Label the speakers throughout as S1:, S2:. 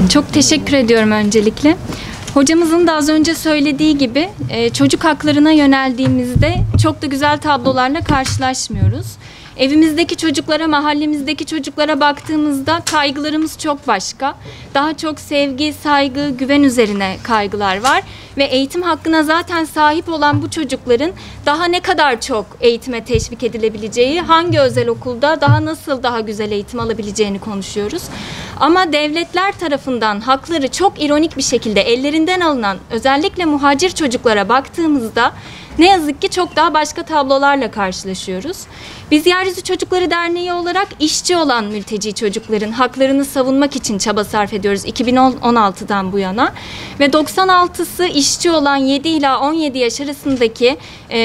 S1: Çok teşekkür ediyorum öncelikle. Hocamızın da az önce söylediği gibi çocuk haklarına yöneldiğimizde çok da güzel tablolarla karşılaşmıyoruz. Evimizdeki çocuklara, mahallemizdeki çocuklara baktığımızda kaygılarımız çok başka. Daha çok sevgi, saygı, güven üzerine kaygılar var. Ve eğitim hakkına zaten sahip olan bu çocukların daha ne kadar çok eğitime teşvik edilebileceği, hangi özel okulda daha güzel eğitim alabileceğini konuşuyoruz. Ama devletler tarafından hakları çok ironik bir şekilde ellerinden alınan özellikle muhacir çocuklara baktığımızda ne yazık ki çok daha başka tablolarla karşılaşıyoruz. Biz Yeryüzü Çocukları Derneği olarak işçi olan mülteci çocukların haklarını savunmak için çaba sarf ediyoruz 2016'dan bu yana. Ve 96'sı işçi olan 7 ila 17 yaş arasındaki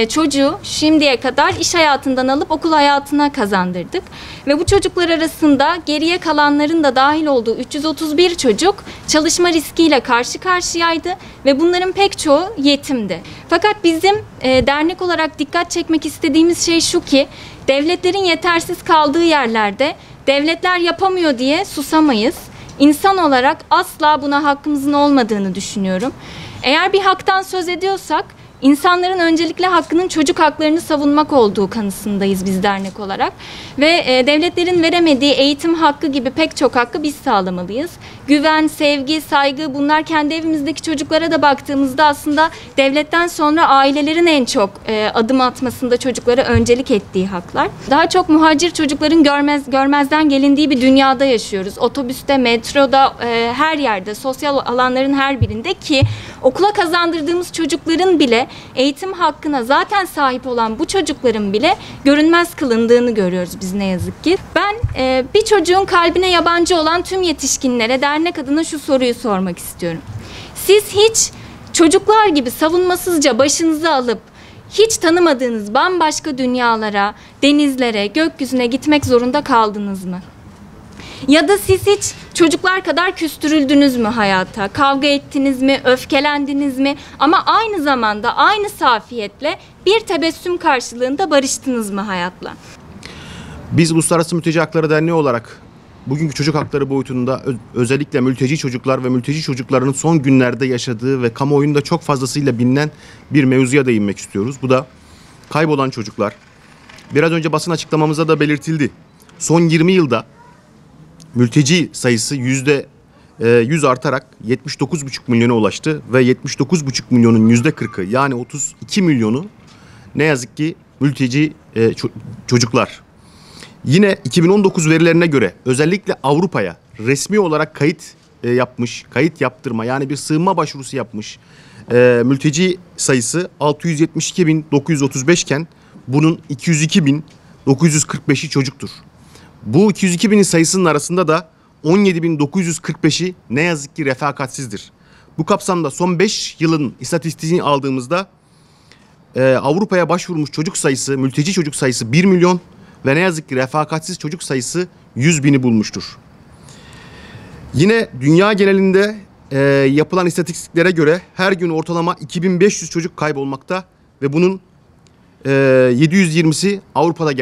S1: çocuğu şimdiye kadar iş hayatından alıp okul hayatına kazandırdık. Ve bu çocuklar arasında geriye kalanların da dahil olduğu 331 çocuk çalışma riskiyle karşı karşıyaydı ve bunların pek çoğu yetimdi. Fakat bizim dernek olarak dikkat çekmek istediğimiz şey şu ki, devletlerin yetersiz kaldığı yerlerde devletler yapamıyor diye susamayız. İnsan olarak asla buna hakkımızın olmadığını düşünüyorum. Eğer bir haktan söz ediyorsak, İnsanların öncelikle hakkının çocuk haklarını savunmak olduğu kanısındayız biz dernek olarak. Ve devletlerin veremediği eğitim hakkı gibi pek çok hakkı biz sağlamalıyız. Güven, sevgi, saygı, bunlar kendi evimizdeki çocuklara da baktığımızda aslında devletten sonra ailelerin en çok adım atmasında çocuklara öncelik ettiği haklar. Daha çok muhacir çocukların görmezden gelindiği bir dünyada yaşıyoruz. Otobüste, metroda, her yerde, sosyal alanların her birinde ki okula kazandırdığımız çocukların bile eğitim hakkına zaten sahip olan bu çocukların bile görünmez kılındığını görüyoruz biz ne yazık ki. Ben bir çocuğun kalbine yabancı olan tüm yetişkinlere dernek adına şu soruyu sormak istiyorum. Siz hiç çocuklar gibi savunmasızca başınızı alıp hiç tanımadığınız bambaşka dünyalara, denizlere, gökyüzüne gitmek zorunda kaldınız mı? Ya da siz hiç çocuklar kadar küstürüldünüz mü hayata? Kavga ettiniz mi? Öfkelendiniz mi? Ama aynı zamanda aynı safiyetle bir tebessüm karşılığında barıştınız mı hayatla?
S2: Biz Uluslararası Mülteci Hakları Derneği olarak bugünkü çocuk hakları boyutunda özellikle mülteci çocuklar ve mülteci çocukların son günlerde yaşadığı ve kamuoyunda çok fazlasıyla bilinen bir mevzuya değinmek istiyoruz. Bu da kaybolan çocuklar. Biraz önce basın açıklamamızda da belirtildi. Son 20 yılda mülteci sayısı %100 artarak 79,5 milyona ulaştı ve 79,5 milyonun %40'ı yani 32 milyonu ne yazık ki mülteci çocuklar. Yine 2019 verilerine göre özellikle Avrupa'ya resmi olarak kayıt yaptırma yani bir sığınma başvurusu yapmış mülteci sayısı 672.935 iken bunun 202.945'i çocuktur. Bu 202 binin sayısının arasında da 17.945'i ne yazık ki refakatsizdir. Bu kapsamda son 5 yılın istatistiğini aldığımızda Avrupa'ya başvurmuş çocuk sayısı, mülteci çocuk sayısı 1 milyon ve ne yazık ki refakatsiz çocuk sayısı 100 bini bulmuştur. Yine dünya genelinde yapılan istatistiklere göre her gün ortalama 2500 çocuk kaybolmakta ve bunun 720'si Avrupa'da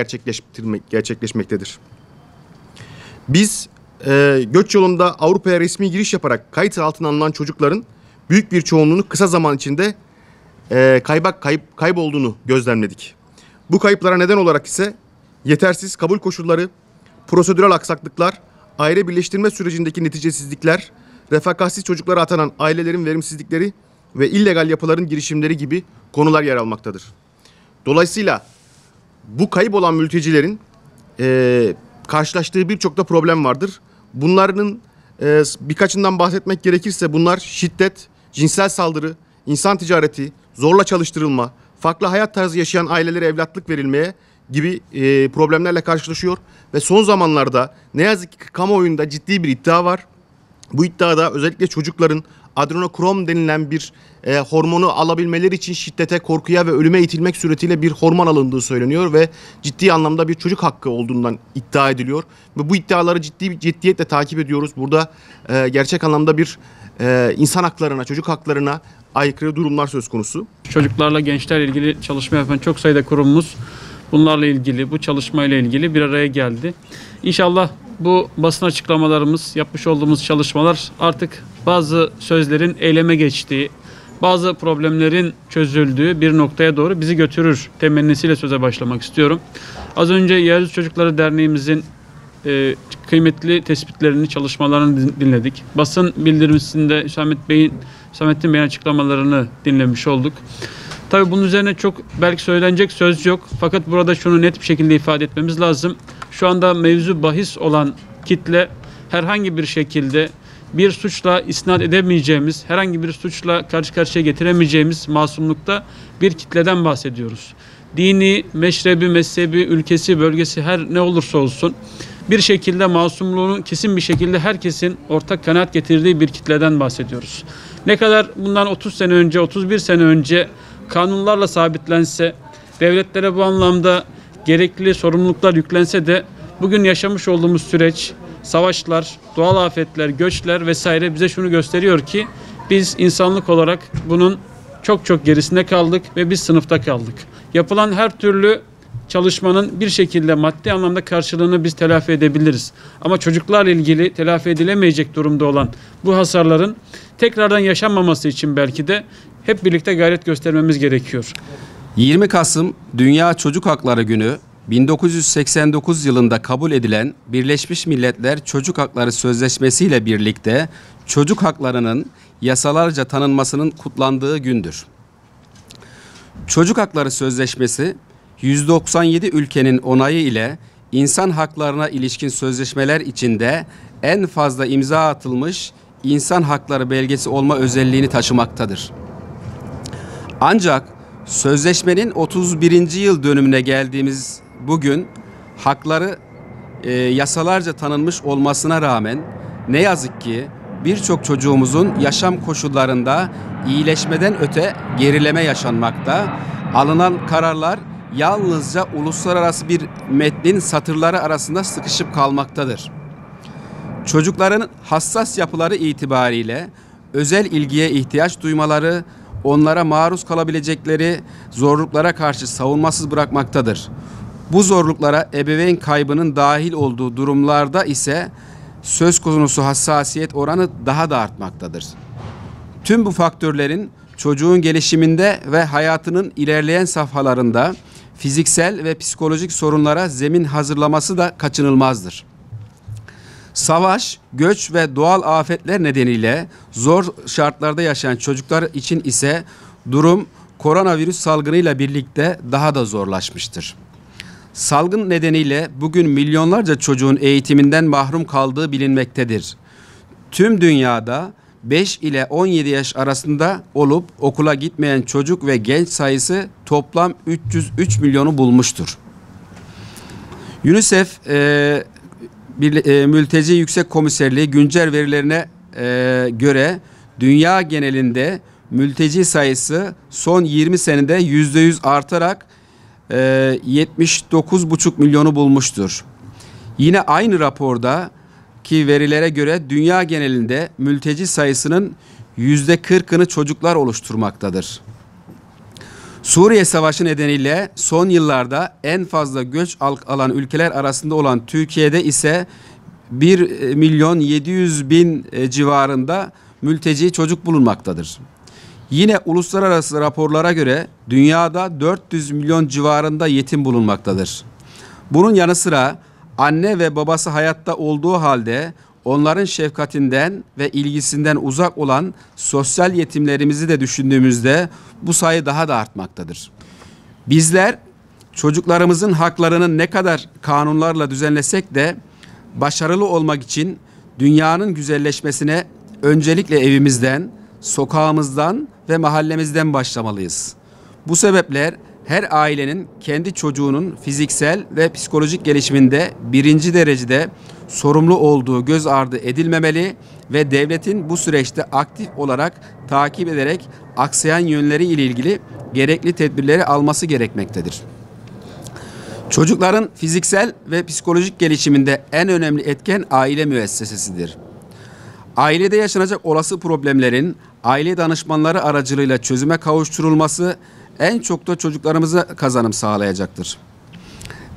S2: gerçekleşmektedir. Biz göç yolunda Avrupa'ya resmi giriş yaparak kayıt altına alınan çocukların büyük bir çoğunluğunu kısa zaman içinde kaybolduğunu gözlemledik. Bu kayıplara neden olarak ise yetersiz kabul koşulları, prosedürel aksaklıklar, aile birleştirme sürecindeki neticesizlikler, refakatsiz çocuklara atanan ailelerin verimsizlikleri ve illegal yapıların girişimleri gibi konular yer almaktadır. Dolayısıyla bu kaybolan mültecilerin karşılaştığı birçok da problem vardır. Bunların birkaçından bahsetmek gerekirse bunlar şiddet, cinsel saldırı, insan ticareti, zorla çalıştırılma, farklı hayat tarzı yaşayan ailelere evlatlık verilmeye gibi problemlerle karşılaşıyor. Ve son zamanlarda ne yazık ki kamuoyunda ciddi bir iddia var. Bu iddiada özellikle çocukların adrenokrom denilen bir hormonu alabilmeleri için şiddete, korkuya ve ölüme itilmek suretiyle bir hormon alındığı söyleniyor ve ciddi anlamda bir çocuk hakkı olduğundan iddia ediliyor. Ve bu iddiaları ciddiyetle takip ediyoruz. Burada gerçek anlamda bir insan haklarına, çocuk haklarına aykırı durumlar söz konusu.
S3: Çocuklarla, gençlerle ilgili çalışma yapan çok sayıda kurumumuz bunlarla ilgili, bu çalışmayla ilgili bir araya geldi. İnşallah bu basın açıklamalarımız, yapmış olduğumuz çalışmalar artık bazı sözlerin eyleme geçtiği, bazı problemlerin çözüldüğü bir noktaya doğru bizi götürür temennisiyle söze başlamak istiyorum. Az önce Yeryüzü Çocukları Derneğimizin kıymetli tespitlerini, çalışmalarını dinledik. Basın bildiriminde Hüsamettin Bey'in açıklamalarını dinlemiş olduk. Tabii bunun üzerine çok belki söylenecek söz yok. Fakat burada şunu net bir şekilde ifade etmemiz lazım. Şu anda mevzu bahis olan kitle herhangi bir şekilde bir suçla isnat edemeyeceğimiz, herhangi bir suçla karşı karşıya getiremeyeceğimiz masumlukta bir kitleden bahsediyoruz. Dini, meşrebi, mezhebi, ülkesi, bölgesi her ne olursa olsun bir şekilde masumluğunu kesin bir şekilde herkesin ortak kanaat getirdiği bir kitleden bahsediyoruz. Ne kadar bundan 30 sene önce, 31 sene önce kanunlarla sabitlense, devletlere bu anlamda gerekli sorumluluklar yüklense de bugün yaşamış olduğumuz süreç, savaşlar, doğal afetler, göçler vesaire bize şunu gösteriyor ki biz insanlık olarak bunun çok gerisinde kaldık ve biz sınıfta kaldık. Yapılan her türlü çalışmanın bir şekilde maddi anlamda karşılığını biz telafi edebiliriz. Ama çocuklarla ilgili telafi edilemeyecek durumda olan bu hasarların tekrardan yaşanmaması için belki de hep birlikte gayret göstermemiz gerekiyor.
S4: 20 Kasım Dünya Çocuk Hakları Günü 1989 yılında kabul edilen Birleşmiş Milletler Çocuk Hakları Sözleşmesi ile birlikte çocuk haklarının yasalarca tanınmasının kutlandığı gündür. Çocuk Hakları Sözleşmesi 197 ülkenin onayı ile insan haklarına ilişkin sözleşmeler içinde en fazla imza atılmış insan hakları belgesi olma özelliğini taşımaktadır. Ancak sözleşmenin 31. yıl dönümüne geldiğimiz bugün hakları yasalarca tanınmış olmasına rağmen ne yazık ki birçok çocuğumuzun yaşam koşullarında iyileşmeden öte gerileme yaşanmakta. Alınan kararlar yalnızca uluslararası bir metnin satırları arasında sıkışıp kalmaktadır. Çocukların hassas yapıları itibariyle özel ilgiye ihtiyaç duymaları, onlara maruz kalabilecekleri zorluklara karşı savunmasız bırakmaktadır. Bu zorluklara ebeveyn kaybının dahil olduğu durumlarda ise söz konusu hassasiyet oranı daha da artmaktadır. Tüm bu faktörlerin çocuğun gelişiminde ve hayatının ilerleyen safhalarında fiziksel ve psikolojik sorunlara zemin hazırlaması da kaçınılmazdır. Savaş, göç ve doğal afetler nedeniyle zor şartlarda yaşayan çocuklar için ise durum koronavirüs salgınıyla birlikte daha da zorlaşmıştır. Salgın nedeniyle bugün milyonlarca çocuğun eğitiminden mahrum kaldığı bilinmektedir. Tüm dünyada 5 ile 17 yaş arasında olup okula gitmeyen çocuk ve genç sayısı toplam 303 milyonu bulmuştur. UNICEF Mülteci Yüksek Komiserliği güncel verilerine göre dünya genelinde mülteci sayısı son 20 senede %100 artarak 79,5 milyonu bulmuştur. Yine aynı raporda ki verilere göre dünya genelinde mülteci sayısının %40'ını çocuklar oluşturmaktadır. Suriye Savaşı nedeniyle son yıllarda en fazla göç alan ülkeler arasında olan Türkiye'de ise 1.700.000 civarında mülteci çocuk bulunmaktadır. Yine uluslararası raporlara göre dünyada 400 milyon civarında yetim bulunmaktadır. Bunun yanı sıra anne ve babası hayatta olduğu halde onların şefkatinden ve ilgisinden uzak olan sosyal yetimlerimizi de düşündüğümüzde bu sayı daha da artmaktadır. Bizler çocuklarımızın haklarını ne kadar kanunlarla düzenlesek de başarılı olmak için dünyanın güzelleşmesine öncelikle evimizden, sokağımızdan ve mahallemizden başlamalıyız. Bu sebepler her ailenin kendi çocuğunun fiziksel ve psikolojik gelişiminde birinci derecede sorumlu olduğu göz ardı edilmemeli ve devletin bu süreçte aktif olarak takip ederek aksayan yönleri ile ilgili gerekli tedbirleri alması gerekmektedir. Çocukların fiziksel ve psikolojik gelişiminde en önemli etken aile müessesesidir. Ailede yaşanacak olası problemlerin aile danışmanları aracılığıyla çözüme kavuşturulması en çok da çocuklarımıza kazanım sağlayacaktır.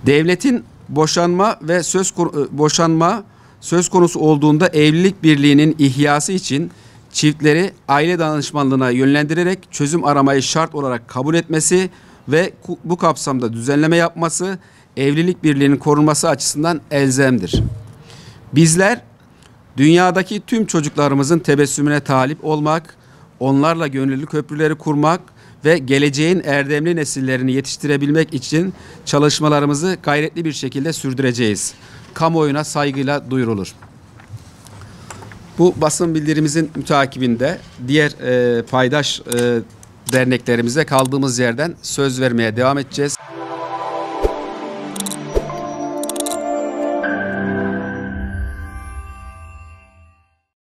S4: Devletin boşanma söz konusu olduğunda evlilik birliğinin ihyası için çiftleri aile danışmanlığına yönlendirerek çözüm aramayı şart olarak kabul etmesi ve bu kapsamda düzenleme yapması evlilik birliğinin korunması açısından elzemdir. Bizler dünyadaki tüm çocuklarımızın tebessümüne talip olmak, onlarla gönüllü köprüleri kurmak ve geleceğin erdemli nesillerini yetiştirebilmek için çalışmalarımızı gayretli bir şekilde sürdüreceğiz. Kamuoyuna saygıyla duyurulur. Bu basın bildirimizin mütakibinde diğer paydaş derneklerimize kaldığımız yerden söz vermeye devam edeceğiz.